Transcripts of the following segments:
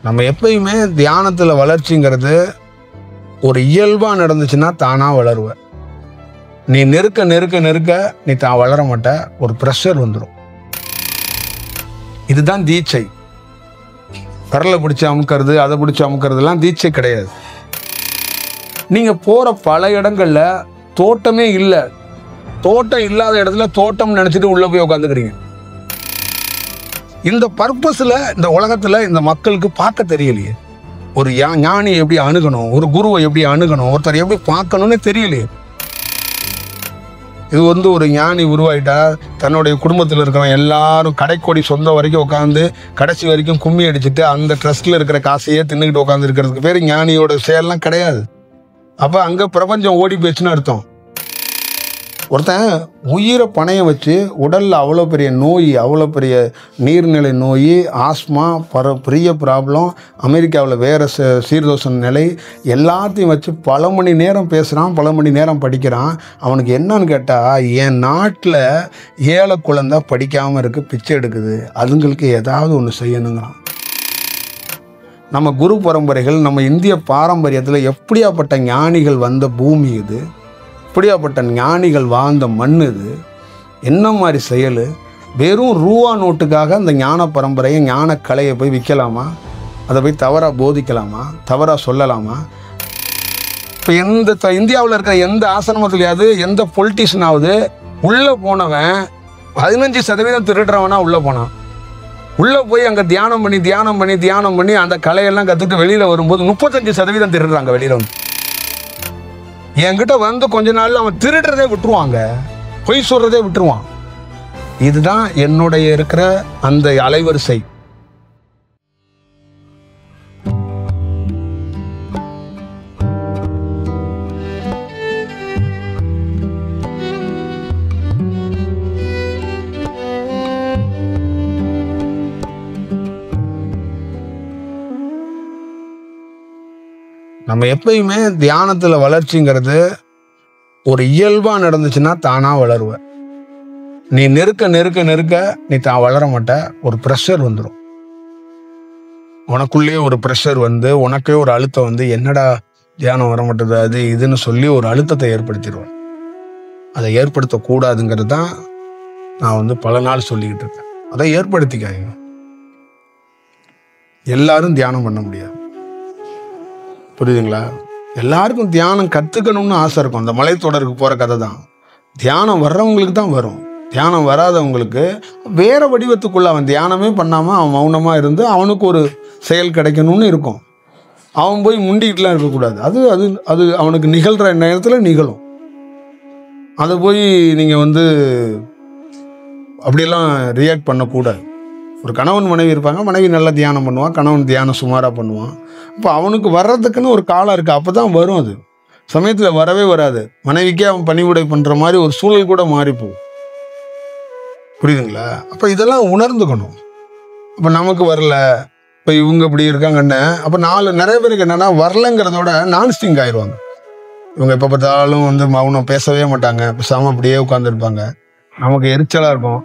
நம்ம எப்பயுமே தியானத்துல வளர்ச்சிங்கிறது ஒரு இயல்பா நடந்துச்சுன்னா தானா வளருவ. நீ நெருக்க நெருக்க நெருக்க நீ தான் வளர மாட்ட. ஒரு ப்ரெஷர் வந்துடும். இதுதான் தீட்சை. கரலை பிடிச்சி அமுக்கிறது, அதை பிடிச்சி அமுக்கிறதுலாம் தீட்சை கிடையாது. நீங்க போற பல இடங்கள்ல தோட்டமே இல்லை. தோட்டம் இல்லாத இடத்துல தோட்டம் நினைச்சிட்டு உள்ள போய் உட்காந்துக்கிறீங்க. இந்த பர்பஸ்ல இந்த உலகத்துல இந்த மக்களுக்கு பார்க்க தெரியலையே. ஒரு ஞானி எப்படி அணுகணும், ஒரு குருவை எப்படி அணுகணும், ஒருத்தர் எப்படி பார்க்கணும்னு தெரியலையே. இது ஒரு ஞானி உருவாயிட்டா தன்னுடைய குடும்பத்தில் இருக்கிறவங்க எல்லாரும் கடைக்கோடி சொந்தம் வரைக்கும் உட்காந்து கடைசி வரைக்கும் கும்மி அடிச்சுட்டு அந்த ட்ரஸ்ட்ல இருக்கிற காசையே தின்னுக்கிட்டு உட்காந்து இருக்கிறதுக்கு பேர் ஞானியோட செயல்லாம் கிடையாது. அப்ப அங்க பிரபஞ்சம் ஓடி போச்சுன்னு அர்த்தம். ஒருத்தன் உயிரை பணையம் வச்சு உடல்ல அவ்வளோ பெரிய நோய், அவ்வளோ பெரிய நீர்நிலை நோய், ஆஸ்மா, பெரிய ப்ராப்ளம், அமெரிக்காவில் வேற சீர்தோஷ நிலை, எல்லாத்தையும் வச்சு பல மணி நேரம் பேசுகிறான், பல மணி நேரம் படிக்கிறான். அவனுக்கு என்னன்னு கேட்டால், என் நாட்டில் ஏழை குழந்தை படிக்காமல் இருக்கு, பிச்சை எடுக்குது, அதுங்களுக்கு ஏதாவது ஒன்று செய்யணுங்கிறான். நம்ம குரு பரம்பரைகள், நம்ம இந்திய பாரம்பரியத்தில் எப்படியாப்பட்ட ஞானிகள் வந்த பூமி இது, எப்படியாப்பட்ட ஞானிகள் வாழ்ந்த மண் இது, என்ன மாதிரி செயல். வெறும் ரூபா நோட்டுக்காக அந்த ஞான பரம்பரையை, ஞான கலையை போய் விற்கலாமா? அதை போய் தவறாக போதிக்கலாமா? தவறாக சொல்லலாமா? இப்போ இந்தியாவில் இருக்கிற எந்த ஆசிரமத்திலையாவது, எந்த பொலிட்டிஷியனாவது உள்ளே போனவன் 15% திருடுறவனா உள்ளே போனான். உள்ளே போய் அங்கே தியானம் பண்ணி அந்த கலையெல்லாம் கற்றுட்டு வெளியில் வரும்போது 35% திருடுறாங்க வெளியில் வந்து. என்கிட்ட வந்து கொஞ்ச நாள்ல அவன் திருடுறதே விட்டுருவாங்க, பொய் சொல்றதே விட்டுருவான். இதுதான் என்னுடைய இருக்கிற அந்த அலைவரிசை. நம்ம எப்பயுமே தியானத்துல வளர்ச்சிங்கிறது ஒரு இயல்பா நடந்துச்சுன்னா தானா வளருவ. நீ நெருக்க நெருக்க நெருக்க நீ தான் வளர மாட்ட. ஒரு ப்ரெஷர் வந்துடும். உனக்குள்ளேயே ஒரு ப்ரெஷர் வந்து, உனக்கே ஒரு அழுத்தம் வந்து, என்னடா தியானம் வர மாட்டேது, அது இதுன்னு சொல்லி ஒரு அழுத்தத்தை ஏற்படுத்திடுவேன். அதை ஏற்படுத்தக்கூடாதுங்கிறது தான் நான் பல நாள் சொல்லிக்கிட்டு இருக்கேன். அதை ஏற்படுத்திக்காங்க. எல்லாரும் தியானம் பண்ண முடியாது, புரியுதுங்களா? எல்லாருக்கும் தியானம் கற்றுக்கணும்னு ஆசை இருக்கும். அந்த மலைத்தொடருக்கு போகிற கதை தான். தியானம் வர்றவங்களுக்கு தான் வரும். தியானம் வராதவங்களுக்கு வேற வடிவத்துக்குள்ள, அவன் தியானமே பண்ணாமல் அவன் மௌனமாக இருந்து அவனுக்கு ஒரு செயல் கிடைக்கணும்னு இருக்கும். அவன் போய் முண்டிக்கிட்டுலாம் இருக்கக்கூடாது. அது அது அது அவனுக்கு நிகழ்கிற நேரத்தில் நிகழும். அதை போய் நீங்கள் அப்படியெல்லாம் ரியாக்ட் பண்ணக்கூடாது. ஒரு கணவன் மனைவி இருப்பாங்க, மனைவி நல்லா தியானம் பண்ணுவான், கணவன் தியானம் சுமாராக பண்ணுவான். இப்போ அவனுக்கு வர்றதுக்குன்னு ஒரு காலம் இருக்குது, அப்போ தான் வரும். அது சமயத்தில் வரவே வராது. மனைவிக்கே அவன் பணிவுடை பண்ணுற மாதிரி ஒரு சூழல் கூட மாறிப்போம், புரியுதுங்களா? அப்போ இதெல்லாம் உணர்ந்துக்கணும். இப்போ நமக்கு வரல, இப்போ இவங்க இப்படி இருக்காங்கன்னு, அப்போ நிறைய பேருக்கு என்னென்னா வரலங்கிறதோட நான்ஸ்டிங் ஆயிடுவாங்க. இவங்க எப்போ பார்த்தாலும் மௌனம் பேசவே மாட்டாங்க, பேசாமல் அப்படியே உட்காந்துருப்பாங்க. நமக்கு எரிச்சலாக இருக்கும்.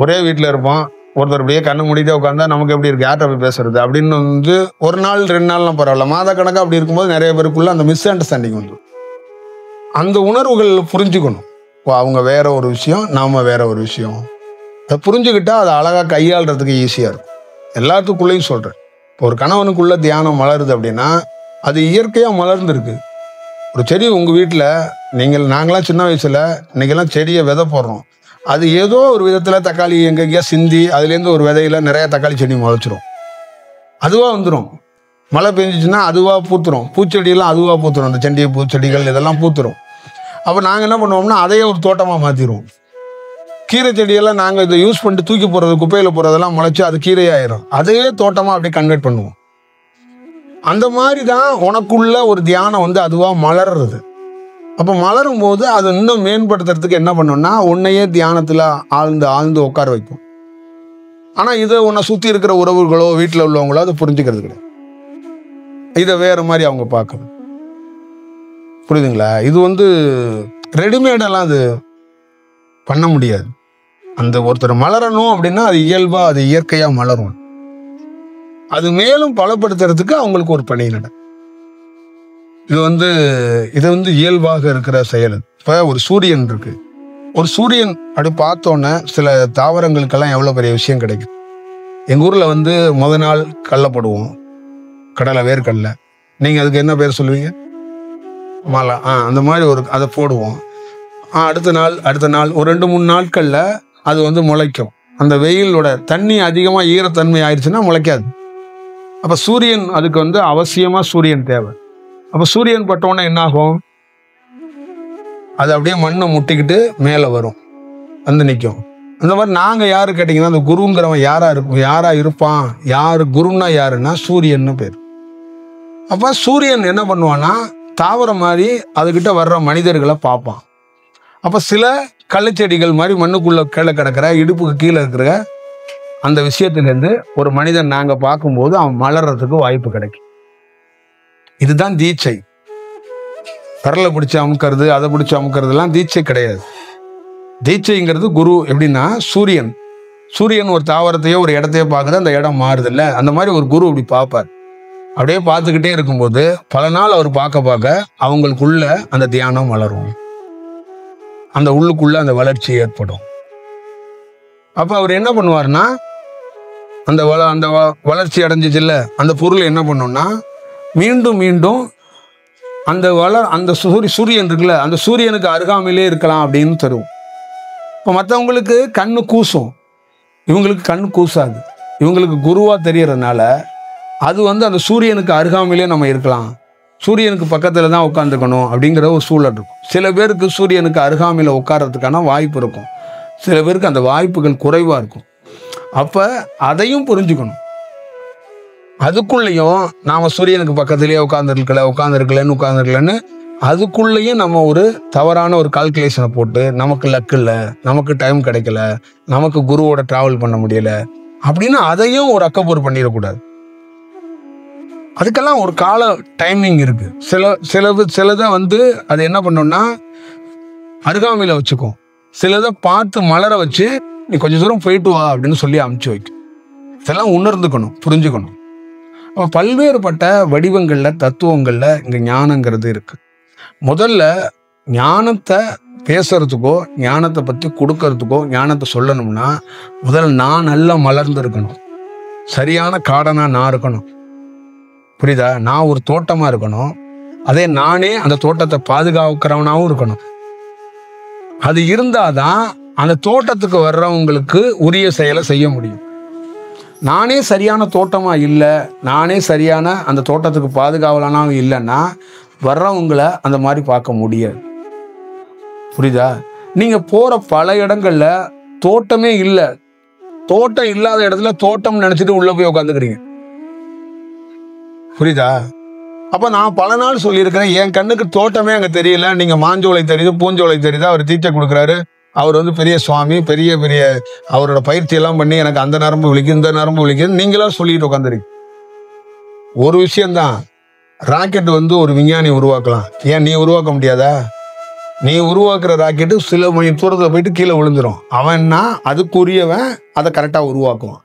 ஒரே வீட்டில் இருப்போம், ஒருத்தர் அப்படியே கண்ணு மூடிட்டே உட்காந்தா நமக்கு எப்படி இருக்கு, யார்கிட்ட போய் பேசுறது அப்படின்னு ஒரு நாள் 2 நாள்லாம் பரவாயில்ல, மாத கணக்காக அப்படி இருக்கும்போது நிறைய பேருக்குள்ள அந்த மிஸ் அண்டர்ஸ்டாண்டிங் வந்துடும். அந்த உணர்வுகள் புரிஞ்சுக்கணும். அவங்க வேற ஒரு விஷயம், நாம வேற ஒரு விஷயம். அதை புரிஞ்சுக்கிட்டா அதை அழகாக கையாளுறதுக்கு ஈஸியாக இருக்கும். எல்லாத்துக்குள்ளேயும் சொல்கிறேன். இப்போ ஒரு கணவனுக்குள்ள தியானம் மலருது அப்படின்னா அது இயற்கையாக மலர்ந்துருக்கு. ஒரு செடி உங்கள் வீட்டில் நாங்களாம் சின்ன வயசில் இன்னைக்கெல்லாம் செடியை விதை போடுறோம். அது ஏதோ ஒரு விதத்தில் தக்காளி எங்கெங்கேயா சிந்தி அதுலேருந்து ஒரு விதையில நிறைய தக்காளி செடி முளைச்சிரும். அதுவாக வந்துடும். மழை பெஞ்சிச்சுன்னா அதுவாக பூத்துரும். பூச்செடியெல்லாம் அதுவாக பூத்துரும். அந்த செடி பூச்செடிகள் இதெல்லாம் பூத்துரும். அப்போ நாங்கள் என்ன பண்ணுவோம்னா அதையே ஒரு தோட்டமாக மாற்றிடுவோம். கீரை செடியெல்லாம் நாங்கள் இதை யூஸ் பண்ணிட்டு தூக்கி போடுறது, குப்பையில் போடுறதெல்லாம் முளைச்சி அது கீரையாயிரும். அதையே தோட்டமாக அப்படியே கன்வெர்ட் பண்ணுவோம். அந்த மாதிரி தான் உனக்குள்ள ஒரு தியானம் அதுவாக மலர்றது. அப்போ மலரும் போது அதை இன்னும் மேம்படுத்துறதுக்கு என்ன பண்ணோம்னா உன்னையே தியானத்தில் ஆழ்ந்து ஆழ்ந்து உட்கார வைக்கும். ஆனால் இதை உன்னை சுற்றி இருக்கிற உறவுகளோ வீட்டில் உள்ளவங்களோ அதை புரிஞ்சுக்கிறது கிடையாது. இதை வேறு மாதிரி அவங்க பார்க்குது, புரியுதுங்களா? இது ரெடிமேடெல்லாம் அது பண்ண முடியாது. அந்த ஒருத்தர் மலரணும் அப்படின்னா அது இயல்பாக அது இயற்கையாக மலரும். அது மேலும் பலப்படுத்துறதுக்கு அவங்களுக்கு ஒரு பணி நட. இது வந்து இயல்பாக இருக்கிற செயல். இப்ப ஒரு சூரியன் இருக்கு. ஒரு சூரியன் அப்படி பார்த்தோன்னே சில தாவரங்களுக்கெல்லாம் எவ்வளவு பெரிய விஷயம் கிடைக்கும். எங்க ஊர்ல வந்து நாள் கடலை போடுவோம், கடலை, வேர்க்கடலை. நீங்க அதுக்கு என்ன பேர் சொல்லுவீங்க? மலை. அந்த மாதிரி அதை போடுவோம். அடுத்த நாள் ஒரு 2-3 நாட்கள்ல அது வந்து முளைக்கும். அந்த வெயிலோட தண்ணி அதிகமா ஈரத்தன்மை ஆயிடுச்சுன்னா முளைக்காது. அப்ப சூரியன் அதுக்கு வந்து அவசியமா சூரியன் தேவை. அப்ப சூரியன் பட்டோன்னே என்ன ஆகும்? அது அப்படியே மண்ணை முட்டிக்கிட்டு மேல வரும், வந்து நிற்கும். அந்த மாதிரி நாங்க யாரு கேட்டீங்கன்னா, அந்த குருங்கிறவன் யாரா இருப்பான்? யாரு குருன்னா? யாருன்னா சூரியன்னு பேர். அப்ப சூரியன் என்ன பண்ணுவான்னா, தாவரம் மாதிரி அதுகிட்ட வர்ற மனிதர்களை பார்ப்பான். அப்ப சில கள்ளச்செடிகள் மாதிரி மண்ணுக்குள்ள கீழே கிடக்கிற, இடுப்புக்கு கீழே இருக்கிற அந்த விஷயத்திலிருந்து ஒரு மனிதன் நாங்க பார்க்கும்போது அவன் மலர்றதுக்கு வாய்ப்பு கிடைக்கும். இதுதான் தீட்சை. பரலை பிடிச்சி அமுக்கிறது, அதை பிடிச்சி அமுக்கிறதுலாம் தீட்சை கிடையாது. தீட்சைங்கிறது குரு. எப்படின்னா, சூரியன் ஒரு தாவரத்தையோ ஒரு இடத்தையோ பார்க்குறது, அந்த இடம் மாறுது இல்லை? அந்த மாதிரி ஒரு குரு அப்படி பார்ப்பார். அப்படியே பார்த்துக்கிட்டே இருக்கும்போது பல நாள் அவர் பார்க்க அவங்களுக்குள்ள அந்த தியானம் வளரும், அந்த உள்ளுக்குள்ள அந்த வளர்ச்சி ஏற்படும். அப்ப அவர் என்ன பண்ணுவார்னா, அந்த வளர்ச்சி அடைஞ்சிச்சுல்ல, அந்த பொருள் என்ன பண்ணும்னா மீண்டும் மீண்டும் அந்த சூரியன் இருக்குல்ல, அந்த சூரியனுக்கு அருகாமையிலே இருக்கலாம் அப்படின்னு தரும். இப்போ மற்றவங்களுக்கு கண்ணு கூசும், இவங்களுக்கு கண்ணு கூசாது. இவங்களுக்கு குருவா தெரியறதுனால அது வந்து அந்த சூரியனுக்கு அருகாமையிலே நம்ம இருக்கலாம், சூரியனுக்கு பக்கத்துல தான் உட்காந்துக்கணும் அப்படிங்கிற ஒரு சூழல் இருக்கும். சில பேருக்கு சூரியனுக்கு அருகாமையில் உட்கார்றதுக்கான வாய்ப்பு இருக்கும், சில பேருக்கு அந்த வாய்ப்புகள் குறைவா இருக்கும். அப்ப அதையும் புரிஞ்சுக்கணும். அதுக்குள்ளேயும் நாம சூரியனுக்கு பக்கத்திலேயே உட்கார்ந்துருக்கலன்னு அதுக்குள்ளேயும் நம்ம ஒரு தவறான ஒரு கால்குலேஷனை போட்டு, நமக்கு லக்கு இல்லை, நமக்கு டைம் கிடைக்கல, நமக்கு குருவோட டிராவல் பண்ண முடியல அப்படின்னு அதையும் ஒரு அக்கப்போர் பண்ணிடக்கூடாது. அதுக்கெல்லாம் ஒரு கால டைமிங் இருக்கு. சிலதை வந்து அது என்ன பண்ணோம்னா அருகாமையில வச்சுக்கும், சிலதை பார்த்து மலர வச்சு நீ கொஞ்சம் தூரம் போயிட்டு வா அப்படின்னு சொல்லி அமுச்சு வைக்கும். இதெல்லாம் உணர்ந்துக்கணும், புரிஞ்சுக்கணும். அப்ப பல்வேறுபட்ட வடிவங்கள்ல, தத்துவங்கள்ல இங்க ஞானங்கிறது இருக்கு. முதல்ல ஞானத்தை பேசுறதுக்கோ, ஞானத்தை பத்தி கொடுக்கறதுக்கோ, ஞானத்தை சொல்லணும்னா முதல்ல நான் நல்லா மலர்ந்து இருக்கணும், சரியான காடனா நான் இருக்கணும். புரியுதா? நான் ஒரு தோட்டமா இருக்கணும், அதே நானே அந்த தோட்டத்தை பாதுகாக்கிறவனாவும் இருக்கணும். அது இருந்தாதான் அந்த தோட்டத்துக்கு வர்றவங்களுக்கு உரிய செயலை செய்ய முடியும். நானே சரியான தோட்டமா இல்லை, நானே சரியான அந்த தோட்டத்துக்கு பாதுகாவலானாவும் இல்லைன்னா வர்றவங்களை அந்த மாதிரி பார்க்க முடியாது. புரியுதா? நீங்க போற பல இடங்கள்ல தோட்டமே இல்லை, தோட்டம் இல்லாத இடத்துல தோட்டம் நினைச்சிட்டு உள்ள போய் உட்காந்துக்கிறீங்க. புரியுதா? அப்ப நான் பல நாள் சொல்லியிருக்கிறேன், என் கண்ணுக்கு தோட்டமே அங்க தெரியல, நீங்க மாஞ்சோலை தெரியுது, பூஞ்சோலை தெரியுது, அவர் தீட்சை கொடுக்குறாரு, அவர் வந்து பெரிய சுவாமி, பெரிய பெரிய அவரோட பயிற்சி எல்லாம் பண்ணி எனக்கு அந்த நரம்பு விழிக்குது, இந்த நரம்பு விழிக்குது, நீங்களாம் சொல்லிட்டு உட்காந்துருக்கு. ஒரு விஷயம்தான், ராக்கெட் வந்து ஒரு விஞ்ஞானி உருவாக்கலாம், ஏன் நீ உருவாக்க முடியாதா? நீ உருவாக்குற ராக்கெட்டு சில மணி தூரத்தில் போயிட்டு கீழே விழுந்துடும். அவன்னா அதுக்குரியவன் அதை கரெக்டாக உருவாக்குவான்.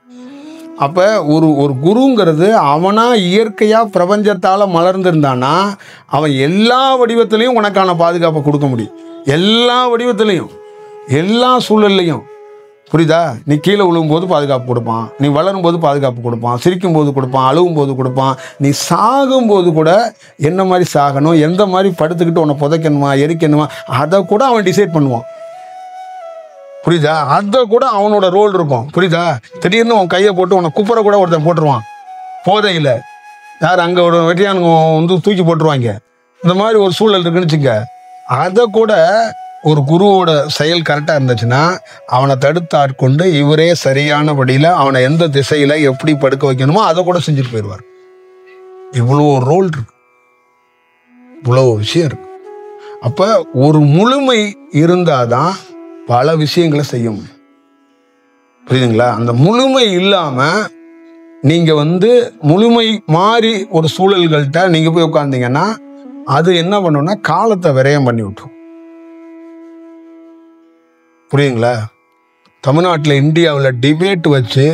அப்ப ஒரு குருங்கிறது அவனா இயற்கையா பிரபஞ்சத்தால மலர்ந்திருந்தானா அவன் எல்லா வடிவத்திலையும் உனக்கான பாதுகாப்பை கொடுக்க முடியும், எல்லா வடிவத்திலையும், எல்லா சூழல்லையும். புரியுதா? நீ கீழே விழும்போது பாதுகாப்பு கொடுப்பான், நீ வளரும் போது பாதுகாப்பு கொடுப்பான், சிரிக்கும் போது கொடுப்பான், அழுவும் போது கொடுப்பான், நீ சாகும் போது கூட என்ன மாதிரி சாகணும், எந்த மாதிரி படுத்துக்கிட்டு உன்னை புதைக்கணுமா எரிக்கணுமா அதை கூட அவன் டிசைட் பண்ணுவான். புரியுதா? அதை கூட அவனோட ரோல் இருக்கும். புரியுதா? திடீர்னு உன் கையை போட்டு உன்னை குப்புற கூட ஒருத்தன் போட்டுருவான் போதையில், யார் அங்கே ஒரு வெட்டியானுங்க வந்து தூக்கி போட்டுருவாங்க. இந்த மாதிரி ஒரு சூழல் இருக்குன்னு வச்சுக்க, அதை கூட ஒரு குருவோட செயல் கரெக்டாக இருந்துச்சுன்னா அவனை தடுத்து ஆட்கொண்டு இவரே சரியான படியில் அவனை எந்த திசையில் எப்படி படுக்க வைக்கணுமோ அதை கூட செஞ்சுட்டு போயிடுவார். இவ்வளோ ரோல் இருக்கு, இவ்வளோ விஷயம் இருக்கு. அப்போ ஒரு முழுமை இருந்தாதான் பல விஷயங்களை செய்ய முடியும். புரியுதுங்களா? அந்த முழுமை இல்லாம நீங்க வந்து முழுமை மாறி ஒரு சூழல்கள்கிட்ட நீங்க போய் உட்கார்ந்தீங்கன்னா அது என்ன பண்ணும்னா காலத்தை விரயம் பண்ணி விட்டுரும். புரியுங்களா? தமிழ்நாட்டில் இந்தியாவில் டிபேட் வச்சு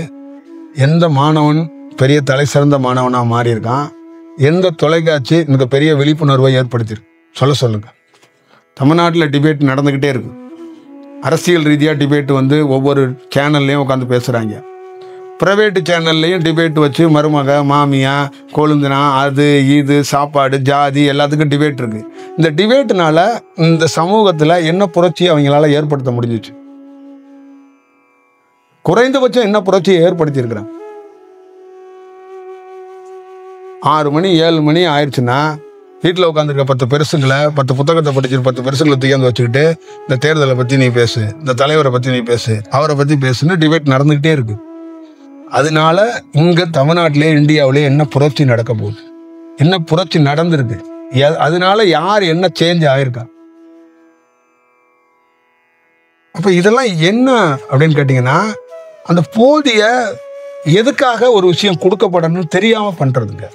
எந்த மாணவன் பெரிய தலை சிறந்த மாணவனாக மாறியிருக்கான். எந்த தொலைக்காட்சி இந்த பெரிய விழிப்புணர்வை ஏற்படுத்தியிருக்கு சொல்லுங்க. தமிழ்நாட்டில் டிபேட் நடந்துக்கிட்டே இருக்கு. அரசியல் ரீதியாக டிபேட் வந்து ஒவ்வொரு சேனல்லையும் உட்காந்து பேசுகிறாங்க. ப்ரைவேட்டு சேனல்லையும் டிபேட் வச்சு மருமக மாமியா கொழுந்தனா அது இது சாப்பாடு ஜாதி எல்லாத்துக்கும் டிபேட் இருக்குது. இந்த டிபேட்டுனால இந்த சமூகத்தில் என்ன புரட்சி அவங்களால ஏற்படுத்த முடிஞ்சிச்சு? குறைந்தபட்சம் என்ன புரட்சியை ஏற்படுத்தியிருக்கிறாங்க? 6 மணி 7 மணி ஆயிடுச்சுன்னா வீட்டில் உட்காந்துருக்க 10 பெருசுங்களை 10 புத்தகத்தை படிச்சுட்டு 10 பெருசுங்களை தூக்கி வச்சுக்கிட்டு இந்த தேர்தலை பற்றி நீ பேசு, இந்த தலைவரை பற்றி நீ பேசு, அவரை பற்றி பேசுன்னு டிபேட் நடந்துக்கிட்டே இருக்கு. அதனால இங்கே தமிழ்நாட்டிலே இந்தியாவிலே என்ன புரட்சி நடக்க போகுது? என்ன புரட்சி நடந்திருக்கு? அதனால யார் என்ன சேஞ்ச் ஆயிருக்கா? அப்போ இதெல்லாம் என்ன அப்படின்னு கேட்டிங்கன்னா, அந்த போதிய எதுக்காக ஒரு விஷயம் கொடுக்கப்படணும்னு தெரியாமல் பண்ணுறதுங்க.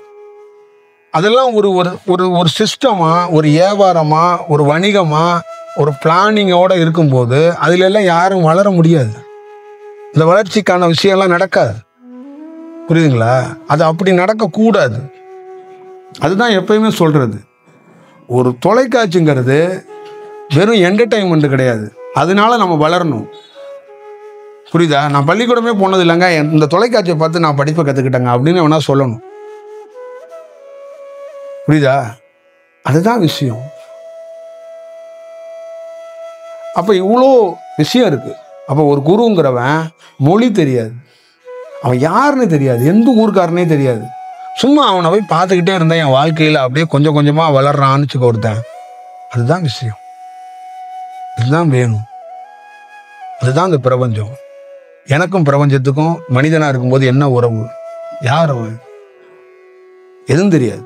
அதெல்லாம் ஒரு ஒரு ஒரு சிஸ்டமா, ஒரு வியாபாரமா, ஒரு வணிகமா, ஒரு பிளானிங்கோட இருக்கும்போது அதுல எல்லாம் யாரும் வளர முடியாது. இந்த வளர்ச்சிக்கான விஷயம்லாம் நடக்காது. புரியுதுங்களா? அது அப்படி நடக்கக்கூடாது. அதுதான் எப்பயுமே சொல்றது. ஒரு தொலைக்காட்சிங்கிறது வெறும் என்டர்டைன்மெண்ட் கிடையாது. அதனால நம்ம வளரணும். புரியுதா? நான் பள்ளிக்கூடமே போனது இல்லைங்க, இந்த தொலைக்காட்சியை பார்த்து நான் படிப்பை கற்றுக்கிட்டேங்க அப்படின்னு வேணா சொல்லணும். புரியுதா? அதுதான் விஷயம். அப்போ இவ்வளோ விஷயம் இருக்கு. அப்போ ஒரு குருங்கிறவன் மொழி தெரியாது, அவன் யாருன்னு தெரியாது, எந்த ஊருக்காரனே தெரியாது. சும்மா அவனை போய் பார்த்துக்கிட்டே இருந்தேன் என் வாழ்க்கையில் அப்படியே கொஞ்சம் கொஞ்சமாக வளர்றான்னு வச்சுக்க ஒருத்தன். அதுதான் விஷயம். இதுதான் வேணும். அதுதான் இந்த பிரபஞ்சம். எனக்கும் பிரபஞ்சத்துக்கும் மனிதனாக இருக்கும்போது என்ன உறவு? யார் அவன்? எதுவும் தெரியாது.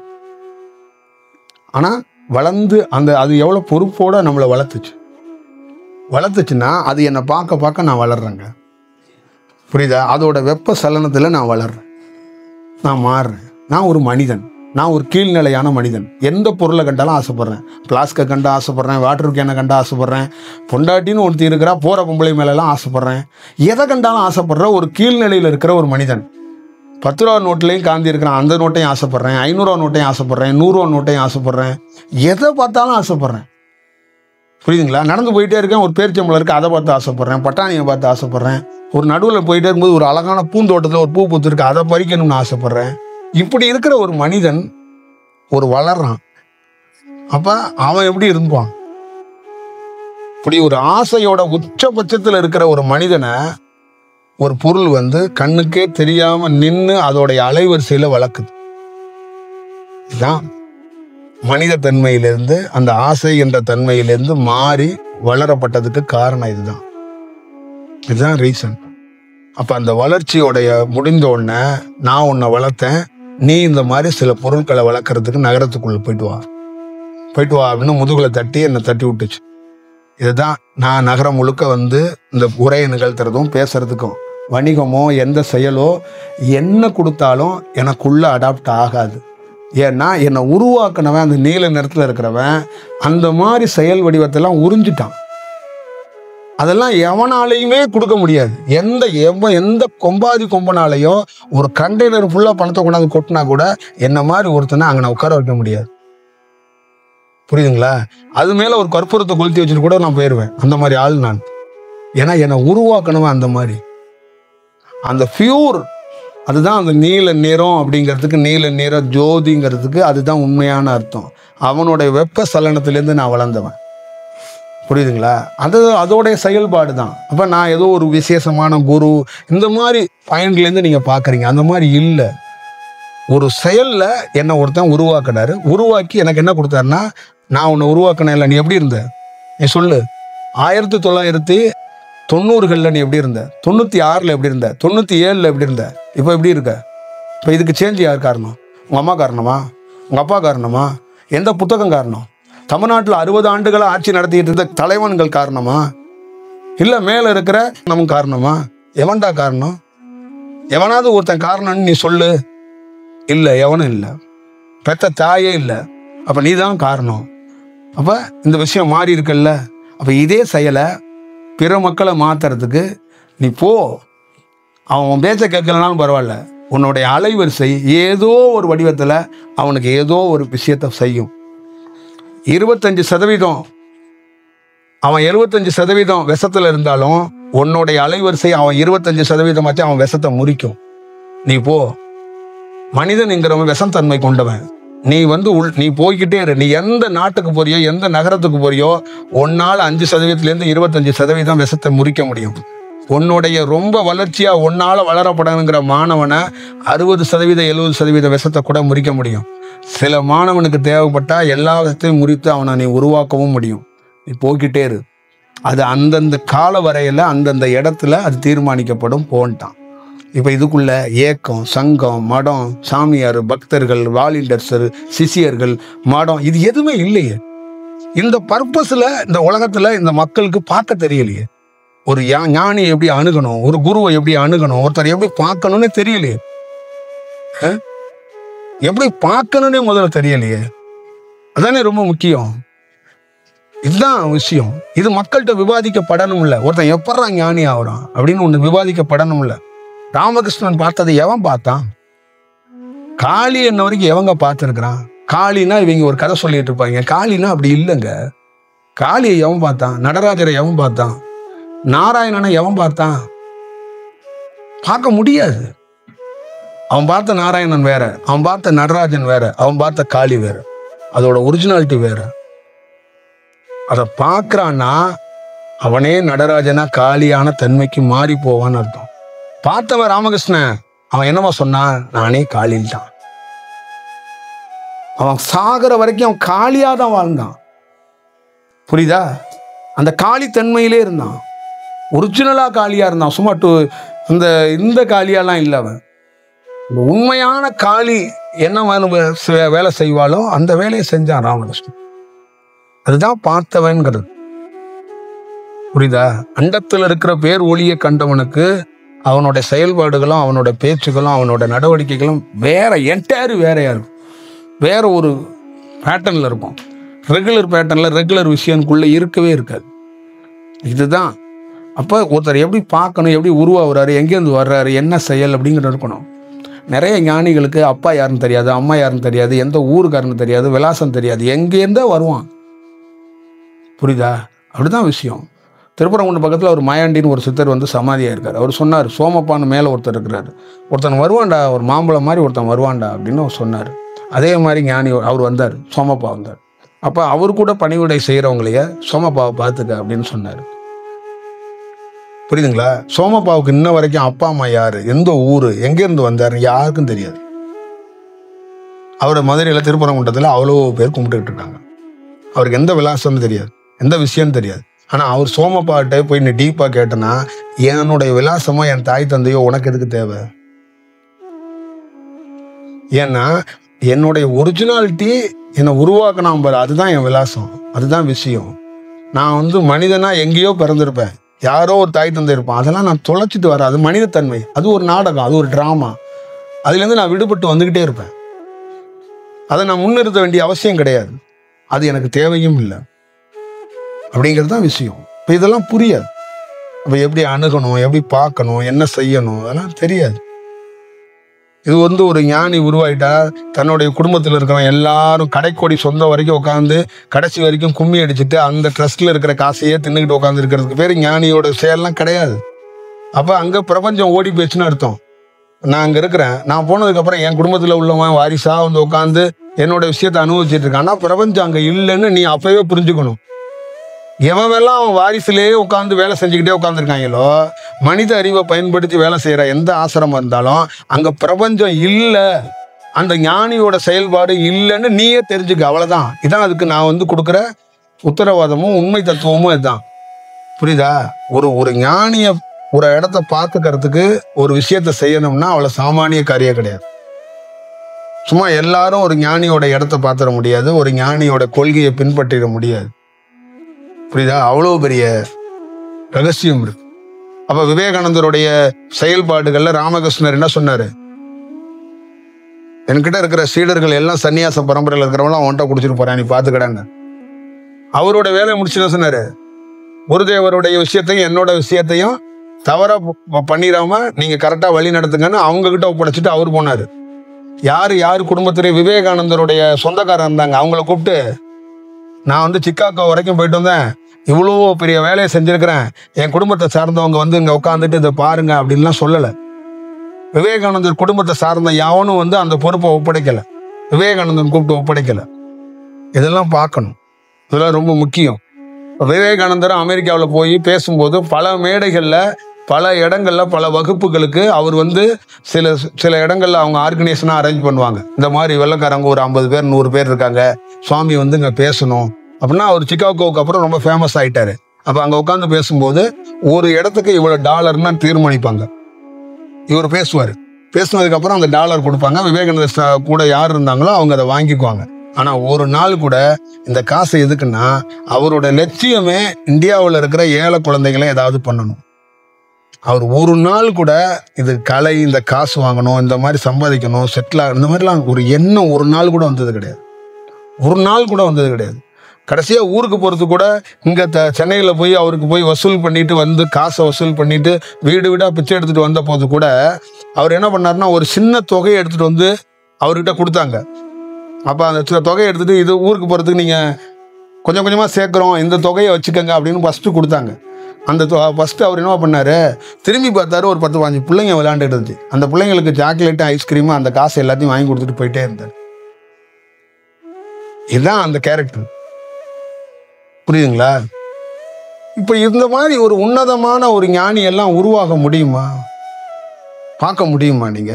ஆனால் வளர்ந்து அது எவ்வளோ பொறுப்போடு நம்மளை வளர்த்துச்சுன்னா அது என்னை பார்க்க பார்க்க நான் வளர்றேங்க. புரியுதா? அதோட வெப்ப சலனத்தில் நான் வளர்றேன், நான் மாறுறேன். நான் ஒரு மனிதன், நான் ஒரு கீழ்நிலையான மனிதன். எந்த பொருளை கண்டாலும் ஆசைப்பட்றேன். பிளாஸ்கை கண்டு ஆசைப்பட்றேன், வாட்டர் கேனை கண்டு ஆசைப்பட்றேன், பொண்டாட்டின்னு ஒருத்தி இருக்கிறா போகிற பொம்பளை மேலெல்லாம் ஆசைப்பட்றேன். எதை கண்டாலும் ஆசைப்படுற ஒரு கீழ்நிலையில் இருக்கிற ஒரு மனிதன். 10 ரூபா நோட்லையும் காந்தி இருக்கிறான், அந்த நோட்டையும் ஆசைப்பட்றேன், 500 ரூபா நோட்டையும் ஆசைப்பட்றேன், 100 ரூபா நோட்டையும் ஆசைப்பட்றேன், எதை பார்த்தாலும் ஆசைப்பட்றேன். புரியுதுங்களா? நடந்து போயிட்டே இருக்கேன், ஒரு பேரிச்சம்பளம் இருக்குது அதை பார்த்து ஆசைப்பட்றேன், பட்டாணியை பார்த்து ஆசைப்பட்றேன், ஒரு நடுவில் போயிட்டே இருக்கும்போது ஒரு அழகான பூந்தோட்டத்தில் ஒரு பூ பூத்து இருக்கு அதை பறிக்கணும்னு ஆசைப்பட்றேன். இப்படி இருக்கிற ஒரு மனிதன் ஒரு வளர்றான். அப்போ அவன் எப்படி இருப்பான்? இப்படி ஒரு ஆசையோட உச்சபட்சத்தில் இருக்கிற ஒரு மனிதனை ஒரு பொருள் வந்து கண்ணுக்கே தெரியாம நின்று அதோடைய அலைவரிசையில் வளர்க்குது. இதுதான் மனித தன்மையிலிருந்து அந்த ஆசை என்ற தன்மையிலிருந்து மாறி வளரப்பட்டதுக்கு காரணம். இதுதான் ரீசன். அப்போ அந்த வளர்ச்சியோடைய முடிந்த உடனே நான் உன்னை வளர்த்தேன், நீ இந்த மாதிரி சில பொருட்களை வளர்க்குறதுக்கு நகரத்துக்குள்ளே போயிட்டு வா அப்படின்னு முதுகுல தட்டி என்னை தட்டி விட்டுச்சு. இதுதான் நான் நகரம் முழுக்க வந்து இந்த உரையை நிகழ்த்துறதும் பேசுறதுக்கும். வணிகமோ எந்த செயலோ என்ன கொடுத்தாலும் எனக்குள்ள அடாப்ட் ஆகாது. ஏன்னா என்னை உருவாக்கினவன், அந்த நீல நிறத்தில் இருக்கிறவன் அந்த மாதிரி செயல் வடிவத்தெல்லாம் உறிஞ்சிட்டான். அதெல்லாம் எவனாலையுமே கொடுக்க முடியாது. எந்த கொம்பனாலையும் ஒரு கண்டெய்னர் ஃபுல்லாக பணத்தை கொண்டாந்து கொட்டினா கூட என்ன மாதிரி ஒருத்தனை அங்கே நான் உட்கார வைக்க முடியாது. புரியுதுங்களா? அது மேலே ஒரு கற்பூரத்தை கொளுத்தி வச்சுட்டு கூட நான் போயிடுவேன். அந்த மாதிரி ஆள் நான். ஏன்னா என்னை உருவாக்கணுவன் அந்த மாதிரி. அந்த பியூர், அதுதான் அந்த நீல நிறம் அப்படிங்கிறதுக்கு, நீல நிற ஜோதிங்கிறதுக்கு அதுதான் உண்மையான அர்த்தம். அவனுடைய வெப்ப சலனத்திலேருந்து நான் வளர்ந்தவன். புரியுதுங்களா? அதோடைய செயல்பாடு தான். அப்போ நான் ஏதோ ஒரு விசேஷமான குரு இந்த மாதிரி பாயிண்ட்லேருந்து நீங்கள் பார்க்குறீங்க. அந்த மாதிரி இல்லை. ஒரு செயலில் என்னை ஒருத்தன் உருவாக்கினாரு. உருவாக்கி எனக்கு என்ன கொடுத்தாருன்னா, நான் உன்னை உருவாக்கினேன் இல்லை, நீ எப்படி இருந்த நீ சொல்லு. 1990களில் நீ எப்படி இருந்த, 96ல் எப்படி இருந்த, 97ல் எப்படி இருந்த, இப்போ எப்படி இருக்க? இப்போ இதுக்கு சேஞ்ச் யார் காரணம்? உங்கள் அம்மா காரணமா? உங்கள் அப்பா காரணமா? எந்த புத்தகம் காரணம்? தமிழ்நாட்டில் 60 ஆண்டுகளாக ஆட்சி நடத்திட்டு இருந்த தலைவன்கள் காரணமா? இல்லை மேலே இருக்கிற நமக்கு காரணமா? எவன்டா காரணம்? எவனாவது ஒருத்தன் காரணம்னு நீ சொல்லு. இல்லை, எவனும் இல்லை. பெத்த தாயே இல்லை. அப்போ நீ தான் காரணம். அப்போ இந்த விஷயம் மாறி இருக்குல்ல. அப்போ இதே செயலை பிற மக்களை மாற்றுறதுக்கு நீ போ. அவன் பேச்சை கேட்கலனாலும் பரவாயில்ல, உன்னுடைய அலைவரிசை ஏதோ ஒரு வடிவத்தில் அவனுக்கு ஏதோ ஒரு விஷயத்தை செய்யும். 25% அவன் 75% விஷத்தில் இருந்தாலும் உன்னுடைய அலைவரிசை அவன் 25% அவன் விஷத்தை முறிக்கும். நீ போ. மனிதன்ங்கிறவன் விஷம் தன்மை கொண்டவன். நீ நீ போய்கிட்டே இரு. நீ எந்த நாட்டுக்கு போறியோ, எந்த நகரத்துக்கு போறியோ, உன்னால் 5%லேருந்து 25% விஷத்தை முறிக்க முடியும். உன்னுடைய ரொம்ப வளர்ச்சியா உன்னால வளரப்படணுங்கிற மாணவனை 60% 70% விஷத்தை கூட முறிக்க முடியும். சில மாணவனுக்கு தேவைப்பட்டா எல்லா விஷத்தையும் முறித்து அவனை நீ உருவாக்கவும் முடியும். நீ போய்கிட்டே இரு. அது அந்தந்த கால வரையில அந்தந்த இடத்துல அது தீர்மானிக்கப்படும். போன்ட்டான். இப்போ இதுக்குள்ள ஏக்கம், சங்கம், மடம், சாமியார், பக்தர்கள், வாலிண்டர்ஸர், சிஷியர்கள், மடம், இது எதுவுமே இல்லையே. இந்த பர்பஸ்ல இந்த உலகத்துல இந்த மக்களுக்கு பார்க்க தெரியலையே. ஒரு ஞானியை எப்படி அணுகணும், ஒரு குருவை எப்படி அணுகணும், ஒருத்தர் எப்படி பார்க்கணும்னு தெரியலையே. எப்படி பார்க்கணும்னே முதல்ல தெரியலையே. அதானே ரொம்ப முக்கியம். இதுதான் விஷயம். இது மக்கள்கிட்ட விவாதிக்கப்படணும் இல்லை. ஒருத்தன் எப்படா ஞானி ஆகுறான் அப்படின்னு ஒன்று விவாதிக்கப்படணும் இல்லை. ராமகிருஷ்ணன் பார்த்ததை எவன் பார்த்தான்? காளி என்ன வரைக்கும் எவங்க பார்த்துருக்கிறான்? காளினா இவங்க ஒரு கதை சொல்லிட்டு இருப்பாங்க. காளினா அப்படி இல்லைங்க. காளியை எவன் பார்த்தான்? நடராஜரை எவன் பார்த்தான்? நாராயணனை எவன் பார்த்தான்? பார்க்க முடியாது. அவன் பார்த்த நாராயணன் வேற, அவன் பார்த்த நடராஜன் வேற, அவன் பார்த்த காளி வேற. அதோட ஒரிஜினாலிட்டி வேற. அதை பார்க்கறான்னா அவனே நடராஜனா காளியான தன்மைக்கு மாறி போவான்னு அர்த்தம். பார்த்தவன் ராமகிருஷ்ணன் அவன் என்னமா சொன்னான்? நானே காளியில் தான். அவன் சாகிற வரைக்கும் அவன் காளியா தான் வாழ்ந்தான். புரியுதா? அந்த காளி தன்மையிலே இருந்தான். ஒரிஜினலா காளியா இருந்தான். சும்மா இந்த காளியாலாம் இல்லை. அவன் உண்மையான காளி என்ன வேலை செய்வாளோ அந்த வேலையை செஞ்சான் ராமகிருஷ்ணன். அதுதான் பார்த்தவன்கிறது. புரியுதா? அண்டத்தில் இருக்கிற பேர் ஒளியை கண்டவனுக்கு அவனோட செயல்பாடுகளும் அவனோட பேச்சுகளும் அவனோட நடவடிக்கைகளும் வேற வேறையா இருக்கும். வேற ஒரு பேட்டர்ன்ல இருக்கும். ரெகுலர் பேட்டர்ன்ல ரெகுலர் விஷயங்களுக்குள்ள இருக்கவே இருக்காது. இதுதான். அப்போ ஒருத்தர் எப்படி பார்க்கணும், எப்படி உருவாகிறாரு, எங்கேருந்து வர்றாரு, என்ன செயல் அப்படிங்கிறது இருக்கணும். நிறைய ஞானிகளுக்கு அப்பா யாருன்னு தெரியாது, அம்மா யாருன்னு தெரியாது, எந்த ஊருக்காரன்னு தெரியாது, விலாசம் தெரியாது, எங்கேருந்தே வருவான். புரியுதா? அப்படிதான் விஷயம். திருப்பரங்குன்றம் பக்கத்தில் ஒரு மாயாண்டின்னு ஒரு சித்தர் சமாதியாக இருக்கார். அவர் சொன்னார், சோமப்பான்னு மேலே ஒருத்தர் இருக்கிறார், ஒருத்தன் வருவான்டா, ஒரு மாம்பழம் மாதிரி ஒருத்தன் வருவான்டா அப்படின்னு அவர் சொன்னார். அதே மாதிரி ஞானி அவர் வந்தார், சோமப்பா வந்தார். அப்போ அவர் கூட பணிவிடை செய்கிறவங்களையே சோமப்பாவை பார்த்துக்க அப்படின்னு சொன்னார். புரியுதுங்களா? சோமப்பாவுக்கு இன்ன வரைக்கும் அப்பா அம்மா யாரு, எந்த ஊர், எங்கேருந்து வந்தார் யாருக்கும் தெரியாது. அவரை மதுரையில் திருப்பரங்குன்றத்தில் அவ்வளோ பேர் கும்பிட்டுக்கிட்டு இருக்காங்க. அவருக்கு எந்த விலாசம்னு தெரியாது, எந்த விஷயம்னு தெரியாது. ஆனால் அவர் சோமப்பாட்டை போய் நீ டீப்பாக கேட்டனா, என்னுடைய விலாசமோ என் தாய் தந்தையோ உனக்கு எதுக்கு தேவை? ஏன்னா என்னுடைய ஒரிஜினாலிட்டி என்னை உருவாக்கினான் பாரு, அதுதான் என் விலாசம், அதுதான் விஷயம். நான் மனிதனா எங்கேயோ பிறந்திருப்பேன், யாரோ ஒரு தாய் தந்தை இருப்பான், அதெல்லாம் நான் தொலைச்சிட்டு வரேன். அது மனிதத்தன்மை, அது ஒரு நாடகம், அது ஒரு டிராமா. அதுலேருந்து நான் விடுபட்டு வந்துக்கிட்டே இருப்பேன். அதை நான் முன்னிறுத்த வேண்டிய அவசியம் கிடையாது, அது எனக்கு தேவையும் இல்லை அப்படிங்கிறது தான் விஷயம். இப்போ இதெல்லாம் புரியாது. அப்போ எப்படி அணுகணும், எப்படி பார்க்கணும், என்ன செய்யணும், அதெல்லாம் தெரியாது. இது ஒரு ஞானி உருவாயிட்டா தன்னுடைய குடும்பத்தில் இருக்கிறவங்க எல்லாரும் கடைக்கோடி சொந்தம் வரைக்கும் உட்காந்து கடைசி வரைக்கும் கும்மி அடிச்சுட்டு அந்த ட்ரஸ்ட்ல இருக்கிற காசையே தின்னுக்கிட்டு உட்காந்து இருக்கிறதுக்கு பேர் ஞானியோட செயல்லாம் கிடையாது. அப்போ அங்கே பிரபஞ்சம் ஓடி போச்சுன்னு அர்த்தம். நான் அங்கே இருக்கிறேன், நான் போனதுக்கப்புறம் என் குடும்பத்தில் உள்ளவன் வாரிசா உட்காந்து என்னோட விஷயத்தை அனுபவிச்சுட்டு இருக்கான். ஆனால் பிரபஞ்சம் அங்கே இல்லைன்னு நீ அப்பவே புரிஞ்சுக்கணும். எவெல்லாம் அவன் வாரிசுலேயே உட்காந்து வேலை செஞ்சுக்கிட்டே உட்காந்துருக்காங்களோ, மனித அறிவை பயன்படுத்தி வேலை செய்கிற எந்த ஆசிரமம் இருந்தாலும் அங்கே பிரபஞ்சம் இல்லை, அந்த ஞானியோட செயல்பாடு இல்லைன்னு நீயே தெரிஞ்சுக்க. அவ்வளோதான். இதான் அதுக்கு நான் கொடுக்குற உத்தரவாதமும் உண்மை தத்துவமும் இதுதான். புரியுதா? ஒரு ஞானியை ஒரு இடத்த பார்த்துக்கிறதுக்கு ஒரு விஷயத்த செய்யணும்னா அவ்வளோ சாமானிய காரியம் கிடையாது. சும்மா எல்லாரும் ஒரு ஞானியோட இடத்த பார்த்துட முடியாது, ஒரு ஞானியோட கொள்கையை பின்பற்றிட முடியாது. புரியுதா? அவ்வளோ பெரிய ரகசியம் இருக்கு. அப்ப விவேகானந்தருடைய செயல்பாடுகள்ல ராமகிருஷ்ணர் என்ன சொன்னாரு? என்கிட்ட இருக்கிற சீடர்கள் எல்லாம் சன்னியாச பரம்பரையில் இருக்கிறவங்களாம் அவன்கிட்ட குடிச்சிட்டு போறேன், நீ பார்த்துக்கடாங்க. அவரோட வேலையை முடிச்சுன்னு சொன்னாரு, குருதேவருடைய விஷயத்தையும் என்னோட விஷயத்தையும் தவறா பண்ணிடாம நீங்க கரெக்டா வழி நடத்துங்கன்னு அவங்க கிட்ட ஒப்படைச்சிட்டு அவர் போனாரு. யாரு குடும்பத்திலே விவேகானந்தருடைய சொந்தக்காரர் இருந்தாங்க, அவங்கள கூப்பிட்டு, நான் வந்து சிக்காகோ வரைக்கும் போயிட்டு வந்தேன், இவ்வளோ பெரிய வேலையை செஞ்சிருக்கிறேன், என் குடும்பத்தை சார்ந்தவங்க வந்து இங்க உட்காந்துட்டு இதை பாருங்க அப்படின்லாம் சொல்லலை. விவேகானந்தர் குடும்பத்தை சார்ந்த யாவனும் வந்து அந்த பொறுப்பை ஒப்படைக்கல, விவேகானந்தன் கூப்பிட்டு ஒப்படைக்கல. இதெல்லாம் பார்க்கணும், இதெல்லாம் ரொம்ப முக்கியம். விவேகானந்தர் அமெரிக்காவில் போய் பேசும்போது பல மேடைகளில், பல இடங்கள்ல, பல வகுப்புகளுக்கு அவர் வந்து சில இடங்கள்ல அவங்க ஆர்கனைசேஷனா அரேஞ்ச் பண்ணுவாங்க. இந்த மாதிரி வெள்ளக்காரங்க ஒரு 50 பேர் 100 பேர் இருக்காங்க, சுவாமி வந்து இங்க பேசணும் அப்படின்னா, அவர் சிக்காகோவுக்கு அப்புறம் ரொம்ப ஃபேமஸ் ஆயிட்டாரு. அப்ப அங்க உட்காந்து பேசும்போது ஒரு இடத்துக்கு இவ்வளவு டாலர்னா தீர்மானிப்பாங்க. இவர் பேசுவார், பேசுனதுக்கு அப்புறம் அந்த டாலர் கொடுப்பாங்க. விவேகானந்தர் கூட யார் இருந்தாங்களோ அவங்க அதை வாங்கிக்குவாங்க. ஆனா ஒரு நாள் கூட இந்த காசு எதுக்குன்னா, அவரோட லட்சியமே இந்தியாவில் இருக்கிற ஏழை குழந்தைகளை ஏதாவது பண்ணணும். அவர் ஒரு நாள் கூட இது கலை, இந்த காசு வாங்கணும், இந்த மாதிரி சம்பாதிக்கணும், செட்டில் ஆகணும், இந்த மாதிரிலாம் ஒரு எண்ணம் ஒரு நாள் கூட வந்தது கிடையாது. ஒரு நாள் கூட வந்தது கிடையாது. கடைசியா ஊருக்கு போறது கூட இங்க சென்னையில போய் அவருக்கு போய் வசூல் பண்ணிட்டு வந்து, காசை வசூல் பண்ணிட்டு வீடு வீடா பிச்சை எடுத்துட்டு வந்த போது கூட அவர் என்ன பண்ணாருன்னா, ஒரு சின்ன தொகையை எடுத்துட்டு வந்து அவர்கிட்ட கொடுத்தாங்க. அப்ப அந்த தொகையை எடுத்துட்டு, இது ஊருக்கு போறதுக்கு நீங்க கொஞ்சம் கொஞ்சமா சேர்க்கிறோம், இந்த தொகையை வச்சுக்கோங்க அப்படின்னு ஃபர்ஸ்ட் கொடுத்தாங்க. அந்த ஃபர்ஸ்ட் அவர் என்ன பண்ணாரு, திரும்பி பார்த்தாரு, ஒரு 10-15 பிள்ளைங்க விளையாண்டுட்டு இருந்துச்சு. அந்த பிள்ளைங்களுக்கு சாக்லேட்டு, ஐஸ்கிரீமு, அந்த காசு எல்லாத்தையும் வாங்கி கொடுத்துட்டு போயிட்டே இருந்தார். இதுதான் அந்த கேரக்டர். புரியுதுங்களா? இப்ப இந்த மாதிரி ஒரு உன்னதமான ஒரு ஞானி எல்லாம் உருவாக முடியுமா? பார்க்க முடியுமா? நீங்க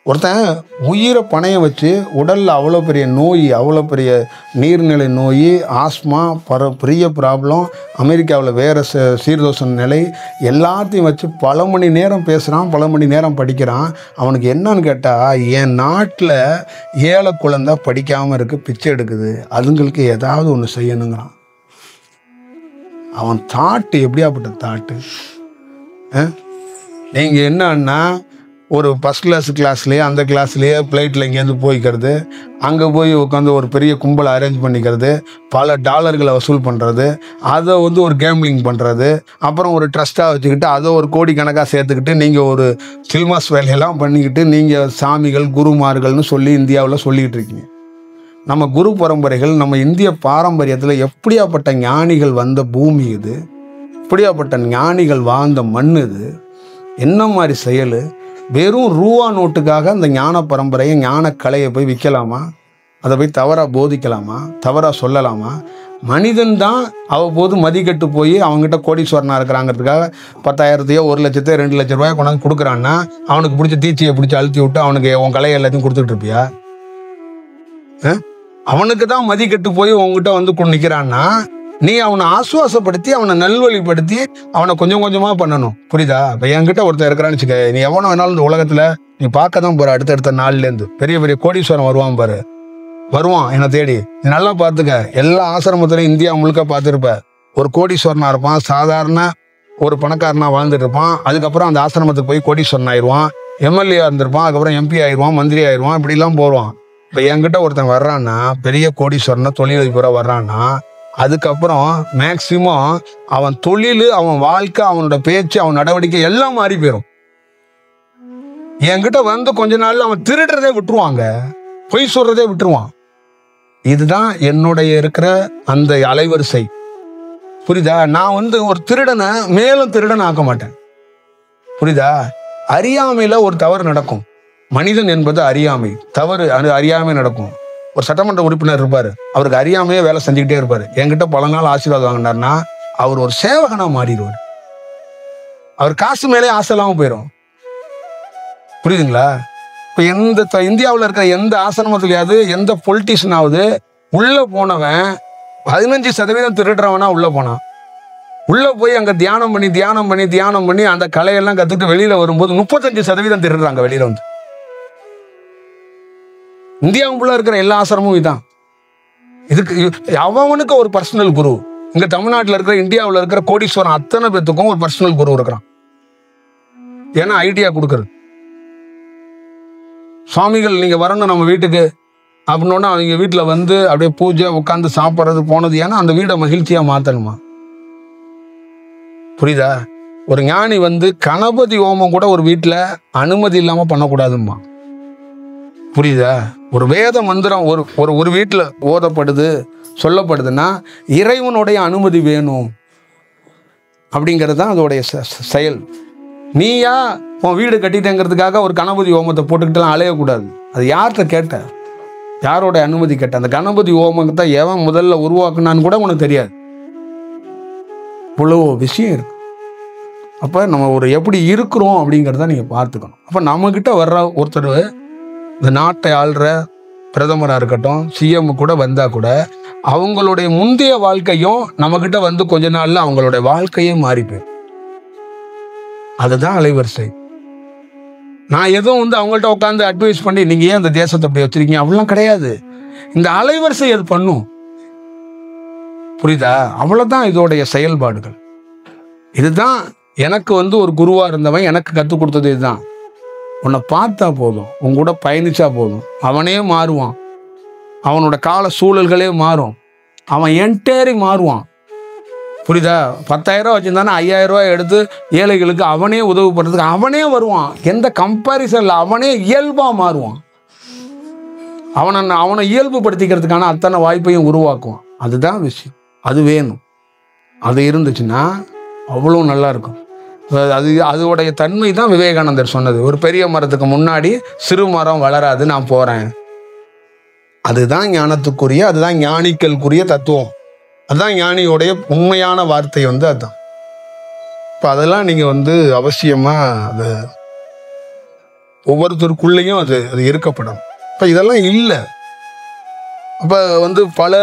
ஒருத்தன் உயிரை பணைய வச்சு உடல்ல அவ்வளோ பெரிய நோய், அவ்வளோ பெரிய நீர்நிலை நோய், ஆஸ்மா, பெரிய ப்ராப்ளம், அமெரிக்காவில் வேற சீர்தோஷ நிலை, எல்லாத்தையும் வச்சு பல மணி நேரம் பேசுகிறான், பல மணி நேரம் படிக்கிறான். அவனுக்கு என்னன்னு கேட்டால், என் நாட்டில் ஏழை குழந்தை படிக்காமல் இருக்கு, பிச்சை எடுக்குது, அதுங்களுக்கு ஏதாவது ஒன்று செய்யணுங்கிறான். அவன் தாட்டு எப்படியாப்பட்ட தாட்டு! நீங்கள் என்னன்னா, ஒரு ஃபஸ்ட் கிளாஸ்லேயே அந்த கிளாஸ்லேயே ஃப்ளைட்டில் இங்கேருந்து போய்க்கிறது, அங்கே போய் உட்காந்து ஒரு பெரிய கும்பலை அரேஞ்ச் பண்ணிக்கிறது, பல டாலர்களை வசூல் பண்ணுறது, அதை வந்து ஒரு கேம்லிங் பண்ணுறது, அப்புறம் ஒரு ட்ரஸ்ட்டாக வச்சுக்கிட்டு அதை ஒரு கோடிக்கணக்காக சேர்த்துக்கிட்டு நீங்கள் ஒரு சில்மாஸ் வேலையெல்லாம் பண்ணிக்கிட்டு நீங்கள் சாமிகள், குருமார்கள்னு சொல்லி இந்தியாவில் சொல்லிக்கிட்டு இருக்கீங்க. நம்ம குரு பரம்பரைகள், நம்ம இந்திய பாரம்பரியத்தில் எப்படியாப்பட்ட ஞானிகள் வந்த பூமி இது, எப்படியாப்பட்ட ஞானிகள் வாழ்ந்த மண் இது, என்ன மாதிரி செயல்! வெறும் ரூபா நோட்டுக்காக அந்த ஞான பரம்பரையை, ஞான கலையை போய் விற்கலாமா? அதை போய் தவறாக போதிக்கலாமா? தவறாக சொல்லலாமா? மனிதன் தான் அவ்வப்போது மதிக்கட்டு போய் அவங்ககிட்ட கோடீஸ்வரனாக இருக்கிறாங்கிறதுக்காக 10,000 1 லட்சத்தை 2 லட்ச ரூபாய் கொண்டாந்து கொடுக்குறான்னா, அவனுக்கு பிடிச்ச தீச்சியை பிடிச்சி அழுத்தி விட்டு அவனுக்கு உன் கலையை எல்லாத்தையும் கொடுத்துட்டு இருப்பியா? அவனுக்கு தான் மதிக்கட்டு போய் உங்ககிட்ட வந்து நிற்கிறான்னா, நீ அவனை ஆசுவாசப்படுத்தி, அவனை நல்வழிப்படுத்தி, அவனை கொஞ்சம் கொஞ்சமா பண்ணணும். புரியுதா? இப்போ என்கிட்ட ஒருத்தர் இருக்கிறான்னு வச்சுக்க, நீ எவனோ வேணாலும் இந்த உலகத்துல நீ பார்க்க தான் போற. அடுத்தடுத்த நாள்லேருந்து பெரிய பெரிய கோடீஸ்வரன் வருவான் பாரு, வருவான் என்னை தேடி. நீ நல்லா பார்த்துக்க, எல்லா ஆசிரமத்திலையும் இந்தியா முழுக்க பார்த்துருப்ப. ஒரு கோடீஸ்வரனா இருப்பான், சாதாரண ஒரு பணக்காரனா வாழ்ந்துட்டு இருப்பான். அதுக்கப்புறம் அந்த ஆசிரமத்துக்கு போய் கோடீஸ்வரன் ஆயிடுவான், எம்எல்ஏ இருந்திருப்பான், அதுக்கப்புறம் எம்பி ஆயிடுவான், மந்திரி ஆயிடுவான், இப்படிலாம் போடுவான். இப்போ என்கிட்ட ஒருத்தன் வர்றான்னா, பெரிய கோடீஸ்வரனா, தொழிலதிபராக வர்றான்னா, அதுக்கப்புறம் மேக்சிமம் அவன் தொழில், அவன் வாழ்க்கை, அவனோட பேச்சு, அவன் நடவடிக்கை எல்லாம் மாறி போயிடும். என்கிட்ட வந்து கொஞ்ச நாள்ல அவன் திருடுறதே விட்டுருவாங்க, பொய் சொல்றதே விட்டுருவான். இதுதான் என்னுடைய இருக்கிற அந்த அலைவரிசை. புரியுதா? நான் வந்து ஒரு திருடனை மேலும் திருடன் ஆக்க மாட்டேன். புரியுதா? அறியாமையில ஒரு தவறு நடக்கும். மனிதன் என்பது அறியாமை, தவறு அறியாமை நடக்கும். ஒரு சட்டமன்ற உறுப்பினர் இருப்பாரு, அவருக்கு அறியாமையே வேலை செஞ்சுக்கிட்டே இருப்பாரு. என்கிட்ட பல நாள் ஆசீர்வாதம் வாங்கினார்னா அவர் ஒரு சேவகனா மாறிடுவார். அவர் காசு மேலே ஆசை இல்லாம போயிடும். புரியுதுங்களா? இப்ப இந்தியாவில் இருக்கிற எந்த ஆசிரமத்திலேயாவது, எந்த பொலிட்டிஷியனாவது உள்ள போனவன் 15% திருடுறவனா உள்ள போனான். உள்ள போய் அங்க தியானம் பண்ணி அந்த கலையெல்லாம் கத்துட்டு வெளியில வரும்போது 35% திருடுறாங்க வெளியில வந்து. இந்தியாவுக்குள்ள இருக்கிற எல்லா ஆசிரமும் இதான். இதுக்கு அவனுக்கு ஒரு பர்சனல் குரு. இங்க தமிழ்நாட்டில் இருக்கிற, இந்தியாவில் இருக்கிற கோடீஸ்வரன் அத்தனை பேத்துக்கும் ஒரு பர்சனல் குரு இருக்கிறான். ஏன்னா ஐடியா கொடுக்கறது. சுவாமிகள் நீங்க வரணும் நம்ம வீட்டுக்கு அப்படின்னா, அவங்க வீட்டில் வந்து அப்படியே பூஜை, உட்காந்து சாப்பிட்றது, போனது. ஏன்னா அந்த வீடை மகிழ்ச்சியா மாத்தணுமா? புரியுதா? ஒரு ஞானி வந்து கணபதி ஹோமம் கூட ஒரு வீட்டில் அனுமதி இல்லாமல் பண்ணக்கூடாதும்மா. புரியுதா? ஒரு வேத மந்திரம் ஒரு வீட்டில் ஓதப்படுது, சொல்லப்படுதுன்னா இறைவனுடைய அனுமதி வேணும் அப்படிங்கிறது தான் அதோடைய செயல். நீயா உன் வீடு கட்டிட்டேங்கிறதுக்காக ஒரு கணபதி ஹோமத்தை போட்டுக்கிட்டுலாம் அலையக்கூடாது. அது யார்கிட்ட கேட்ட, யாரோட அனுமதி கேட்ட? அந்த கணபதி ஹோமத்தை எவன் முதல்ல உருவாக்குனான்னு கூட உனக்கு தெரியாது. இவ்வளோ விஷயம் இருக்கு. அப்போ நம்ம ஒரு எப்படி இருக்கிறோம் அப்படிங்கிறத நீங்கள் பார்த்துக்கணும். அப்போ நம்மக்கிட்ட வர்ற ஒருத்தர் இந்த நாட்டை ஆள்ற பிரதமராக இருக்கட்டும், சிஎம் கூட வந்தால் கூட அவங்களுடைய முந்தைய வாழ்க்கையும் நம்மக்கிட்ட வந்து கொஞ்ச நாளில் அவங்களுடைய வாழ்க்கையே மாறி போயிடும். அதுதான் அலைவரிசை. நான் எதுவும் வந்து அவங்கள்ட்ட உட்காந்து அட்வைஸ் பண்ணி நீங்கள் ஏன் இந்த தேசத்தை அப்படி வச்சிருக்கீங்க அப்படிலாம் கிடையாது. இந்த அலைவரிசை அது பண்ணும். புரியுதா? அவ்வளோதான் இதோடைய செயல்பாடுகள். இதுதான் எனக்கு வந்து ஒரு குருவாக இருந்தவன் எனக்கு கற்றுக் கொடுத்தது. இதுதான், உன்னை பார்த்தா போதும், உன் கூட பயணிச்சா போதும், அவனே மாறுவான். அவனோட கால சூழல்களே மாறும். அவன் என்டேரி மாறுவான். புரியுதா? 10,000 ரூபா வச்சுருந்தானே 5,000 ரூபாய் எடுத்து ஏழைகளுக்கு அவனே உதவி பண்ணுறதுக்கு அவனே வருவான். எந்த கம்பேரிசனில் அவனே இயல்பாக மாறுவான். அவனை இயல்புப்படுத்திக்கிறதுக்கான அத்தனை வாய்ப்பையும் உருவாக்குவான். அதுதான் விஷயம். அது வேணும். அது இருந்துச்சுன்னா அவ்வளோ நல்லா இருக்கும். அதோடைய தன்மை தான் விவேகானந்தர் சொன்னது. ஒரு பெரிய மரத்துக்கு முன்னாடி சிறு மரம் வளராது, நான் போகிறேன். அதுதான் ஞானத்துக்குரிய, அதுதான் ஞானிகளுக்குரிய தத்துவம். அதுதான் ஞானியோடைய உண்மையான வார்த்தை வந்து அதுதான். இப்போ அதெல்லாம் நீங்கள் வந்து அவசியமாக அது ஒவ்வொருத்தருக்குள்ளேயும் அது இருக்கப்படும். இப்போ இதெல்லாம் இல்லை. அப்போ வந்து பல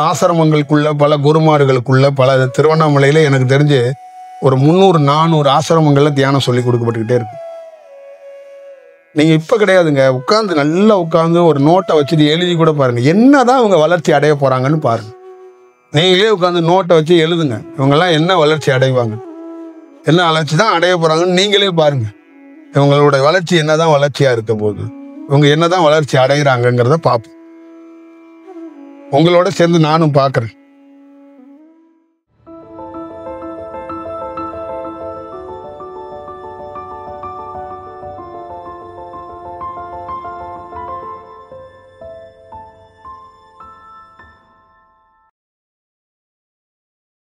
ஆசிரமங்களுக்குள்ள, பல குருமார்களுக்குள்ள, பல திருவண்ணாமலையில் எனக்கு தெரிஞ்சு ஒரு 300-400 ஆசிரமங்களில் தியானம் சொல்லி கொடுக்கப்பட்டுக்கிட்டே இருக்கு. நீங்கள் இப்போ கிடையாதுங்க, உட்காந்து நல்லா உட்காந்து ஒரு நோட்டை வச்சுட்டு எழுதி கூட பாருங்கள். என்னதான் இவங்க வளர்ச்சி அடைய போகிறாங்கன்னு பாருங்கள். நீங்களே உட்காந்து நோட்டை வச்சு எழுதுங்க, இவங்கெல்லாம் என்ன வளர்ச்சி அடைவாங்க, என்ன வளர்ச்சி தான் அடைய போகிறாங்கன்னு நீங்களே பாருங்கள். இவங்களோட வளர்ச்சி என்னதான் வளர்ச்சியாக இருக்க போது, இவங்க என்னதான் வளர்ச்சி அடைகிறாங்கங்கிறத பார்ப்போம். உங்களோட சேர்ந்து நானும் பார்க்குறேன்.